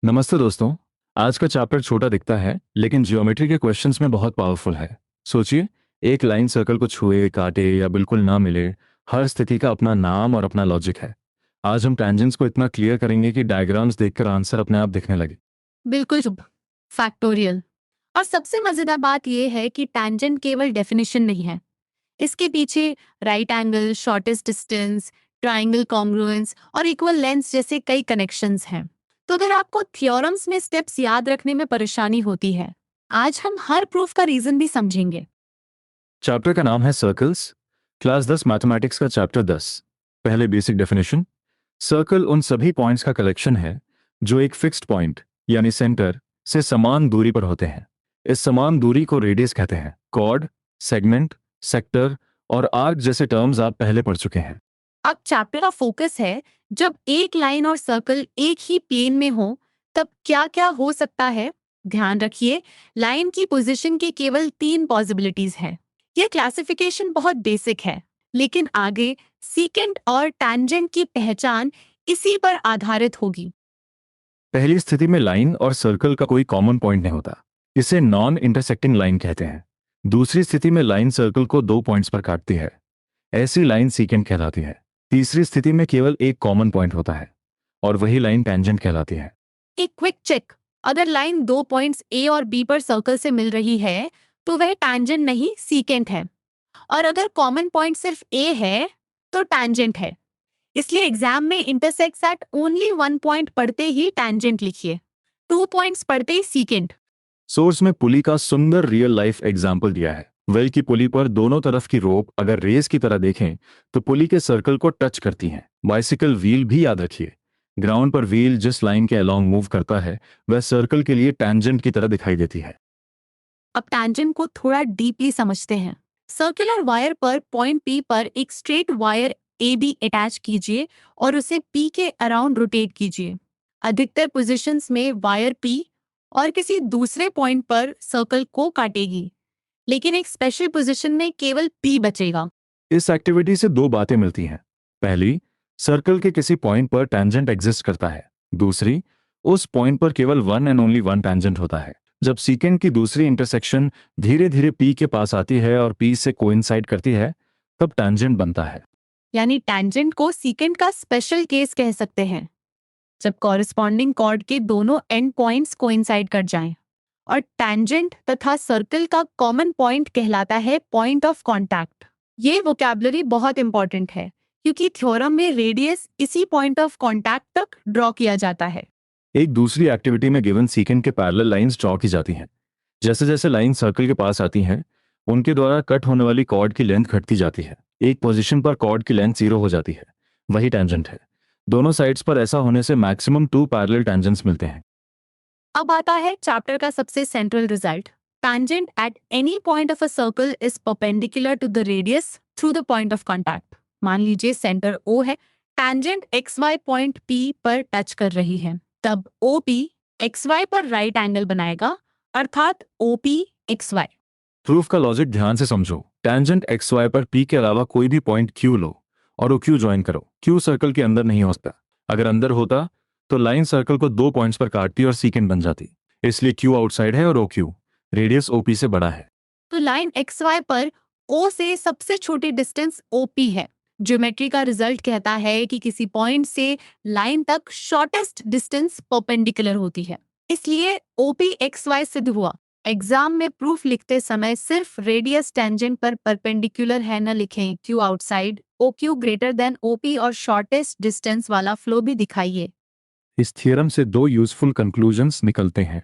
नमस्ते दोस्तों। आज का चैप्टर छोटा दिखता है लेकिन ज्योमेट्री के क्वेश्चंस में बहुत पावरफुल है। सोचिए, एक लाइन सर्कल को छुए, काटे या बिल्कुल ना मिले, हर स्थिति का अपना नाम और अपना लॉजिक है। आज हम टेंजेंट्स को इतना क्लियर करेंगे कि डायग्राम्स देखकर आंसर अपने आप दिखने लगे। बिल्कुल शुभ। फैक्टोरियल। और सबसे मजेदार बात यह है कि टैंजेंट केवल डेफिनेशन नहीं है, इसके पीछे right angle, shortest distance, triangle congruence और इक्वल लेंथ जैसे कई कनेक्शंस हैं। तो अगर आपको थ्योरम्स में स्टेप्स याद रखने में परेशानी होती है, आज हम हर प्रूफ का रीजन भी समझेंगे। चैप्टर का नाम है सर्कल्स। क्लास 10 मैथमेटिक्स का चैप्टर 10। पहले बेसिक डेफिनेशन। सर्कल उन सभी पॉइंट्स का कलेक्शन है जो एक फिक्स्ड पॉइंट यानी सेंटर से समान दूरी पर होते हैं। इस समान दूरी को रेडियस कहते हैं। कॉर्ड, सेगमेंट, सेक्टर और आर्क जैसे टर्म्स आप पहले पढ़ चुके हैं। अब चैप्टर का फोकस है, जब एक लाइन और सर्कल एक ही प्लेन में हो तब क्या क्या हो सकता है। ध्यान रखिए, लाइन की पोजीशन के केवल 3 पॉसिबिलिटीज हैं। यह क्लासिफिकेशन बहुत बेसिक है, लेकिन आगे सीकेंट और टैंजेंट की पहचान इसी पर आधारित होगी। पहली स्थिति में लाइन और सर्कल का कोई कॉमन पॉइंट नहीं होता, इसे नॉन इंटरसेक्टिंग लाइन कहते हैं। दूसरी स्थिति में लाइन सर्कल को 2 पॉइंट्स पर काटती है, ऐसी लाइन सीकेंट कहलाती है। तीसरी स्थिति में केवल एक कॉमन पॉइंट होता है और वही लाइन टेंजेंट कहलाती है। एक क्विक चेक, अगर लाइन 2 पॉइंट्स ए और बी पर सर्कल से मिल रही है तो वह टैंजेंट नहीं सीकेंट है, और अगर कॉमन पॉइंट सिर्फ ए है तो टैंजेंट है। इसलिए एग्जाम में इंटरसेक्ट्स एट ओनली 1 पॉइंट पढ़ते ही टैंजेंट लिखिए, 2 पॉइंट्स पढ़ते ही सीकेंट। सोर्स में पुली का सुंदर रियल लाइफ एग्जाम्पल दिया है। वेल की पुली पर दोनों तरफ की रोप अगर रेस की तरह देखें तो पुली के सर्कल को टच करती हैं। बाइसिकल व्हील भी याद रखिए, ग्राउंड पर व्हील जिस लाइन के अलोंग मूव करता है वह सर्कल के लिए टैंजेंट की तरह दिखाई देती है। अब टैंजेंट को थोड़ा डीपली समझते हैं। सर्कुलर वायर पर पॉइंट पी पर एक straight wire A be attach कीजिए और उसे पी के अराउंड रोटेट कीजिए। अधिकतर पोजीशंस में वायर पी और किसी दूसरे पॉइंट पर सर्कल को काटेगी, लेकिन एक स्पेशल पोजीशन में केवल पी बचेगा। इस एक्टिविटी से 2 बातें मिलती हैं। पहली, सर्कल के किसी पॉइंट पर टैंजेंट एग्जिस्ट करता है। दूसरी, उस पॉइंट पर केवल one and only one tangent होता है। जब सीकेंट की दूसरी इंटरसेक्शन धीरे धीरे पी के पास आती है और पी से कोइंसाइड करती है, तब टैंजेंट बनता है। यानी टैंजेंट को सीकेंट का स्पेशल केस कह सकते हैं, जब कॉरेस्पॉन्डिंग कॉर्ड के दोनों एंड पॉइंट्स कोइंसाइड कर जाएं। और टैंजेंट तथा सर्कल का कॉमन पॉइंट कहलाता है पॉइंट ऑफ कांटेक्ट। ये वोकैबुलरी बहुत इंपॉर्टेंट है, क्योंकि थ्योरम में रेडियस इसी पॉइंट ऑफ कांटेक्ट तक ड्रॉ किया जाता है। एक दूसरी एक्टिविटी में गिवन सीकेंट के पैरेलल लाइंस ड्रॉ की जाती हैं। जैसे जैसे लाइन सर्कल के पास आती हैं, उनके द्वारा कट होने वाली कॉर्ड की लेंथ घटती जाती है। एक पोजीशन पर कॉर्ड की लेंथ 0 हो जाती है, वही टेंजेंट है। दोनों साइड्स पर ऐसा होने से मैक्सिमम 2 पैरेलल टेंजेंट्स मिलते हैं। अब आता है चैप्टर का सबसे central result. Tangent at any point of a circle is perpendicular to the radius through the point of contact. मान लीजिए सेंटर O है, टैंजेंट XY पॉइंट P पर टच कर रही है, तब OP XY पर राइट एंगल बनाएगा, अर्थात OP XY। प्रूफ का लॉजिक ध्यान से समझो। टेंजेंट XY पर P के अलावा कोई भी पॉइंट Q लो और OQ ज्वाइन करो। Q सर्कल के अंदर नहीं होता, अगर अंदर होता तो लाइन सर्कल को 2 पॉइंट्स पर काटती और सीकेंट बन जाती। इसलिए Q आउटसाइड है और OQ रेडियस OP से बड़ा है। तो लाइन XY पर O से सबसे छोटी डिस्टेंस OP है। ज्योमेट्री का रिजल्ट कहता है कि किसी पॉइंट से लाइन तक शॉर्टेस्ट डिस्टेंस परपेंडिकुलर होती है, इसलिए OP XY सिद्ध हुआ। एग्जाम में प्रूफ लिखते समय सिर्फ रेडियस टेंजेंट पर परपेंडिकुलर है न लिखें, Q outside, OQ greater than OP और शॉर्टेस्ट डिस्टेंस वाला फ्लो भी दिखाइए। इस थ्योरम से 2 यूजफुल कंक्लूजन्स निकलते हैं।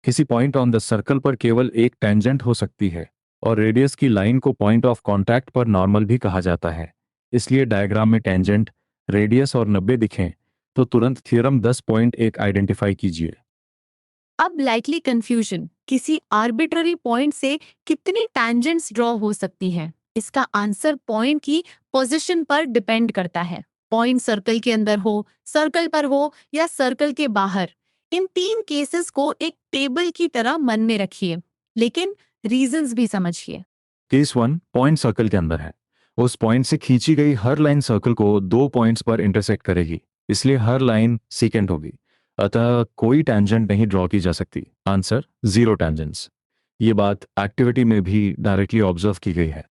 किसी पॉइंट ऑन द सर्कल पर केवल एक टेंजेंट हो सकती है और रेडियस की लाइन को पॉइंट ऑफ कांटेक्ट पर नॉर्मल भी कहा जाता है। इसलिए डायग्राम में टेंजेंट, रेडियस और 90 दिखें तो तुरंत थ्योरम 10.1 आइडेंटिफाई कीजिए। अब लाइकली कंफ्यूजन, किसी आर्बिट्ररी पॉइंट से कितनी टैंजेंट्स ड्रॉ हो सकती हैं? इसका आंसर पॉइंट की पोजीशन पर डिपेंड करता है। पॉइंट सर्कल के अंदर हो, सर्कल पर हो या सर्कल के बाहर, इन 3 केसेस को एक टेबल की तरह मन में रखिए, लेकिन रीजंस भी समझिए। केस 1, पॉइंट सर्कल के अंदर है। उस पॉइंट से खींची गई हर लाइन सर्कल को 2 पॉइंट्स पर इंटरसेक्ट करेगी, इसलिए हर लाइन सीकेंट होगी। अतः कोई टेंजेंट नहीं ड्रॉ की जा सकती। Answer 0 tangents. ये बात एक्टिविटी में भी डायरेक्टली ऑब्जर्व की गई है।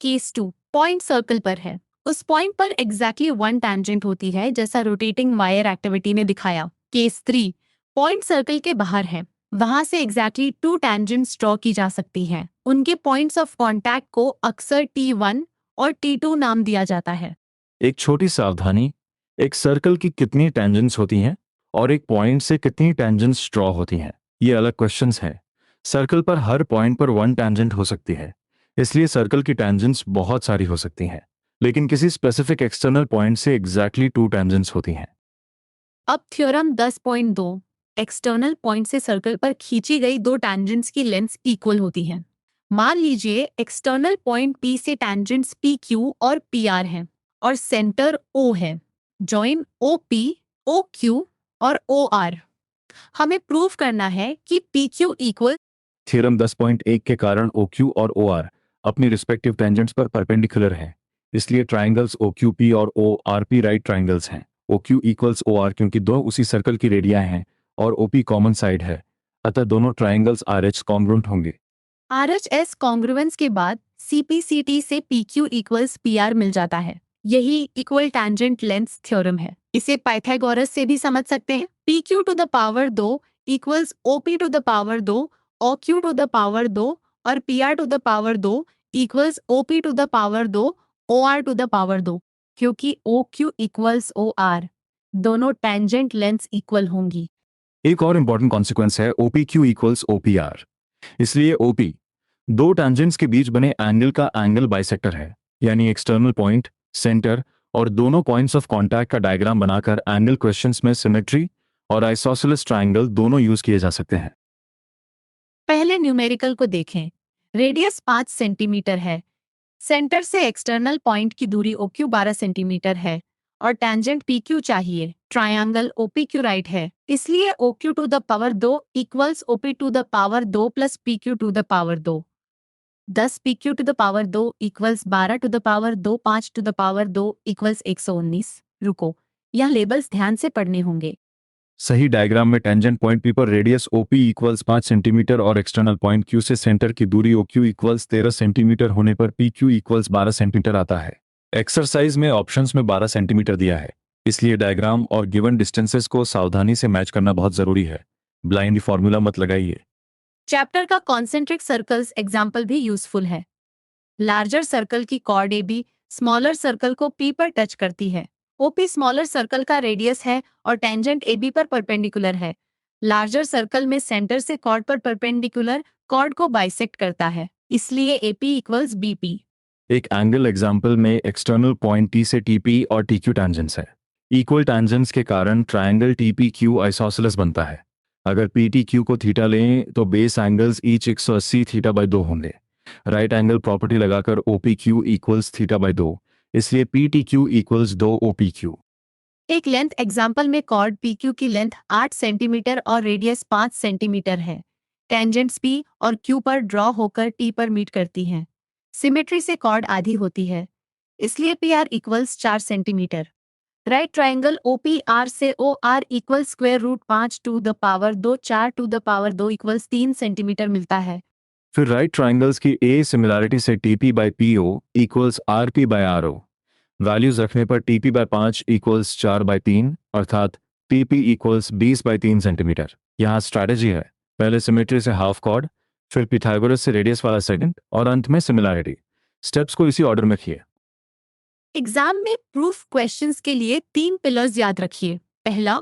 केस 2 पॉइंट सर्कल पर है। उस पॉइंट पर एग्जैक्टली 1 टैंजेंट होती है, जैसा रोटेटिंग वायर एक्टिविटी ने दिखाया। केस 3 पॉइंट सर्कल के बाहर है। वहां से एग्जैक्टली 2 टैंजेंट्स ड्रॉ की जा सकती हैं। उनके पॉइंट्स ऑफ कांटेक्ट को अक्सर T1 और T2 नाम दिया जाता है। एक छोटी सावधानी, एक सर्कल की कितनी टेंजेंट्स होती हैं और एक पॉइंट से कितनी टेंजेंट्स ड्रॉ होती हैं, ये अलग क्वेश्चंस हैं। सर्कल पर हर पॉइंट पर 1 टेंजेंट हो सकती है, इसलिए सर्कल की टेंजेंट्स बहुत सारी हो सकती हैं, लेकिन किसी स्पेसिफिक एक्सटर्नल पॉइंट से एग्जैक्टली 2 टेंजेंट्स होती हैं। अब थ्योरम 10.2 एक्सटर्नल पॉइंट से सर्कल पर खींची गई 2 टैंजेंट्स की लेंथ इक्वल होती है। मान लीजिए एक्सटर्नल पॉइंट P से टैंजेंट्स PQ और PR हैं और सेंटर O है। जॉइन OP, OQ और OR। हमें प्रूव करना है कि PQ इक्वल थ्योरम 10.1 के कारण OQ और OR अपनी रिस्पेक्टिव टेंजेंट्स पर परपेंडिकुलर हैं, इसलिए ट्राइंगल्स OQP और ORP राइट ट्राइंगल्स हैं। OQ इक्वल्स OR क्योंकि दो उसी सर्कल की रेडियाएं हैं और OP कॉमन साइड है, अतः दोनों ट्राइंगल्स RH कॉन्ग्रुएंट होंगे। RHS कॉन्ग्रुएंस के बाद CPCT से PQ इक्वल्स PR मिल जाता है। यही इक्वल टैंजेंट लेंथ थ्योरम है। इसे पाइथागोरस से भी समझ सकते हैं। PQ to the power 2 equals OP to the power 2, OQ to the power 2 और PR to the power 2 equals OP to the power 2, OR to the power 2। क्योंकि OQ equals OR, दोनों टैंजेंट लेंथ इक्वल होंगी। एक और important consequence है OPQ equals OPR, इसलिए OP दो tangents के बीच बने एंगल का एंगल बाइसेक्टर है, यानी एक्सटर्नल पॉइंट, सेंटर और दोनों पॉइंट्स ऑफ कांटेक्ट का डायग्राम बनाकर एंगल क्वेश्चंस में सिमेट्री और आइसोसेलेस ट्रायंगल दोनों यूज किए जा सकते हैं। पहले न्यूमेरिकल को देखें। रेडियस 5 सेंटीमीटर है। सेंटर से एक्सटर्नल पॉइंट की दूरी OQ 12 सेंटीमीटर है और टैंजेंट PQ चाहिए। ट्रायंगल OPQ राइट है, इसलिए OQ to the power 2 equals OP to the power 2 plus PQ to the power 2। 10 PQ to the power 2 equals 12 to the power 2, 5 to the power 2 equals 119। रुको, यह labels ध्यान से पढ़ने होंगे। सही डायग्राम में टेंजेंट पॉइंट P पर radius OP equals 5 centimetre और एक्सटर्नल पॉइंट Q से सेंटर की दूरी OQ इक्वल्स 13 सेंटीमीटर होने पर PQ इक्वल्स 12 सेंटीमीटर आता है। एक्सरसाइज में ऑप्शंस में 12 सेंटीमीटर दिया है, इसलिए डायग्राम और गिवन डिस्टेंसेस को सावधानी से मैच करना बहुत जरूरी है। ब्लाइंड फॉर्मूला मत लगाइए। चैप्टर का कॉन्सेंट्रिक सर्कल्स एग्जाम्पल भी यूजफुल है। लार्जर सर्कल की कॉर्ड AB स्मॉलर सर्कल को P पर टच करती है। OP स्मॉलर सर्कल का रेडियस है और टेंजेंट AB पर परपेंडिकुलर है। लार्जर सर्कल में सेंटर से कॉर्ड पर परपेंडिकुलर कॉर्ड को बाइसेक्ट करता है, इसलिए AP इक्वल्स BP। एक एंगल एग्जाम्पल में एक्सटर्नल पॉइंट T से TP और TQ टेंजेंट्स है। इक्वल टेंजेंट्स के कारण ट्रायंगल TPQ आइसोसेलेस बनता है। अगर PTQ को थीटा लें तो base angles each 180 theta by 2 होंगे। राइट एंगल प्रॉपर्टी लगाकर OPQ इक्वल्स थीटा बाय 2, इसलिए PTQ इक्वल्स 2 OPQ। एक लेंथ एग्जाम्पल में कॉर्ड PQ की लेंथ 8 सेंटीमीटर और रेडियस 5 सेंटीमीटर है। टेंजेंट्स P और Q पर ड्रॉ होकर T पर मीट करती हैं। सिमेट्री से कॉर्ड आधी होती है, इसलिए PR equals 4 centimetre. Right triangle OPR से OR equal square root 5 to the power 2, 4 to the power 2 equals 3 centimetre मिलता है। फिर राइट ट्रायंगल्स की A सिमिलैरिटी से TP by PO equals RP by RO। Values रखने पर TP बाय 5 इक्वल्स 4 बाय 3, अर्थात PP equals 20 bye 3 centimetre. यहाँ strategy है, पहले सिमेट्री से हाफ कॉर्ड, फिर पिथागोरस से रेडियस वाला सेकंड और अंत में सिमिलैरिटी। स्टेप्स को इसी ऑर्डर में रखिए। एग्जाम में प्रूफ क्वेश्चंस के लिए 3 पिलर्स याद रखिए। पहला,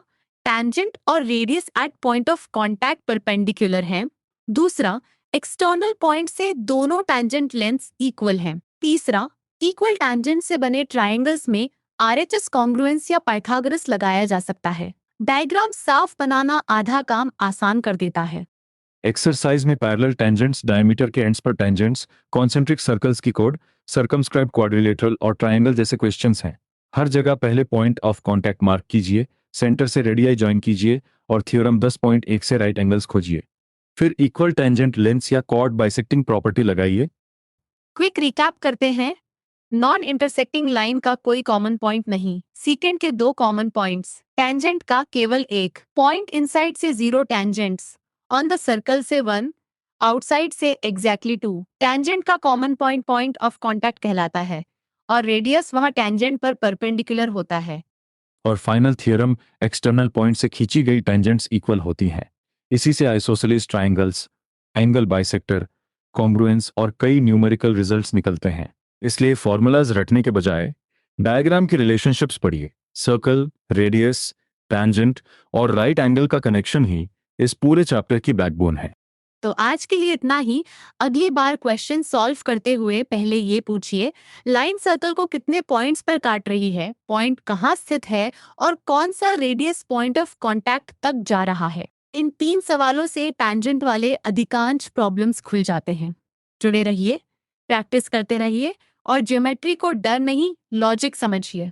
टैंजेंट और radius at point of contact perpendicular हैं। दूसरा, एक्सटर्नल पॉइंट से दोनों टैंजेंट लेंथ्स इक्वल हैं। तीसरा, इक्वल टैंजेंट से बने ट्रायंगल्स में RHS कॉन्ग्रुएंस या पाइथागोरस लगाया जा सकता है। डायग्राम साफ बनाना आधा काम आसान कर देता है। एक्सरसाइज में पैरेलल टेंजेंट्स, डायमीटर के एंड्स पर टेंजेंट्स, कॉन्सेंट्रिक सर्कल्स की कोड, सर्कमस्क्राइब क्वाड्रिलेटरल और ट्रायंगल जैसे क्वेश्चंस हैं। हर जगह पहले पॉइंट ऑफ कांटेक्ट मार्क कीजिए, सेंटर से रेडियाई ज्वाइन कीजिए और थ्योरम 10.1 से राइट एंगल्स खोजिए। फिर इक्वल टेंजेंट लेंथ्स या कॉर्ड बाइसेक्टिंग प्रॉपर्टी लगाइए। क्विक रिकैप करते हैं। नॉन इंटरसेक्टिंग लाइन का कोई कॉमन पॉइंट नहीं, सीकेंड के 2 कॉमन पॉइंट्स, टेंजेंट का केवल एक पॉइंट, इनसाइड से 0 टेंजेंट्स, ऑन द सर्कल से 1, आउटसाइड से एग्जैक्टली 2। टेंजेंट का common point point of contact कहलाता है और रेडियस वहां टेंजेंट पर परपेंडिकुलर होता है। और फाइनल थियरम, एक्सटर्नल पॉइंट से खींची गई टेंजेंट्स इक्वल होती हैं। इसी से isosceles triangles, angle bisector, congruence और कई न्यूमेरिकल रिजल्ट्स निकलते हैं। इसलिए फॉर्मूलाज रटने के बजाय डायग्राम की रिलेशनशिप्स पढ़िए। सर्कल, रेडियस, टैंजेंट और राइट एंगल का कनेक्शन ही इस पूरे चैप्टर की बैकबोन है। तो आज के लिए इतना ही। अगली बार क्वेश्चन सॉल्व करते हुए पहले ये पूछिए, लाइन सर्कल को कितने पॉइंट्स पर काट रही है, पॉइंट कहाँ स्थित है और कौन सा रेडियस पॉइंट ऑफ कांटेक्ट तक जा रहा है। इन 3 सवालों से टैंजेंट वाले अधिकांश प्रॉब्लम्स खुल जाते हैं। जुड़े रहिए, प्रैक्टिस करते रहिए और ज्योमेट्री को डर नहीं, लॉजिक समझिए।